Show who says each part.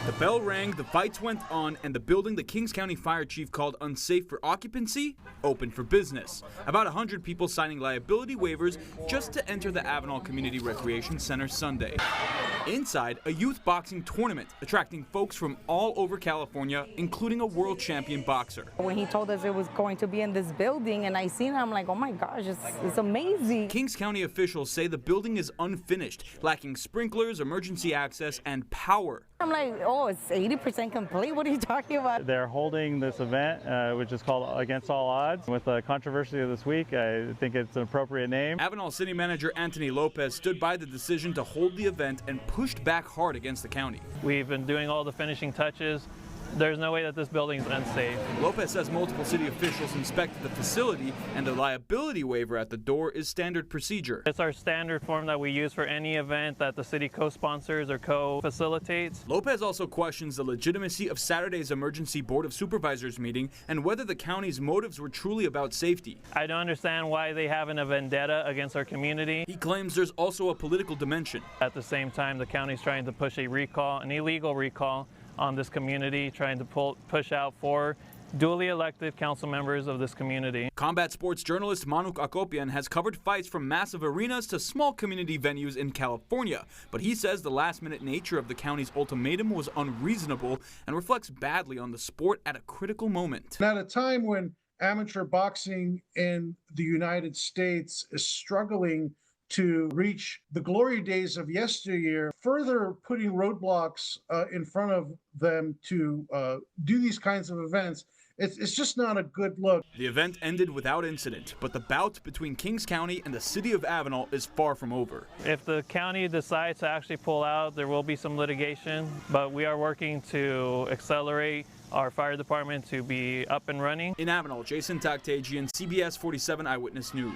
Speaker 1: The bell rang, the fights went on, and the building the Kings County Fire Chief called unsafe for occupancy opened for business. About 100 people signing liability waivers just to enter the Avenal Community Recreation Center Sunday. Inside, a youth boxing tournament attracting folks from all over California, including a world champion boxer.
Speaker 2: When he told us it was going to be in this building and I seen it, I'm like, oh my gosh, it's amazing.
Speaker 1: Kings County officials say the building is unfinished, lacking sprinklers, emergency access, and power.
Speaker 2: I'm like, oh, it's 80% complete. What are you talking about?
Speaker 3: They're holding this event, which is called Against All Odds. With the controversy of this week, I think it's an appropriate name.
Speaker 1: Avenal City Manager Anthony Lopez stood by the decision to hold the event and pushed back hard against the county.
Speaker 4: We've been doing all the finishing touches. There's no way that this building is unsafe.
Speaker 1: Lopez says multiple city officials inspected the facility and the liability waiver at the door is standard procedure.
Speaker 4: It's our standard form that we use for any event that the city co-sponsors or co-facilitates.
Speaker 1: Lopez also questions the legitimacy of Saturday's Emergency Board of Supervisors meeting and whether the county's motives were truly about safety.
Speaker 4: I don't understand why they have a vendetta against our community.
Speaker 1: He claims there's also a political dimension.
Speaker 4: At the same time, the county's trying to push a recall, an illegal recall, on this community, trying to push out for duly elected council members of this community.
Speaker 1: Combat sports journalist Manuk Akopian has covered fights from massive arenas to small community venues in California, but he says the last-minute nature of the county's ultimatum was unreasonable and reflects badly on the sport at a critical moment.
Speaker 5: At a time when amateur boxing in the United States is struggling to reach the glory days of yesteryear, further putting roadblocks in front of them to do these kinds of events, it's just not a good look.
Speaker 1: The event ended without incident, but the bout between Kings County and the city of Avenal is far from over.
Speaker 4: If the county decides to actually pull out, there will be some litigation, but we are working to accelerate our fire department to be up and running.
Speaker 1: In Avenal, Jason Taktagian, CBS 47 Eyewitness News.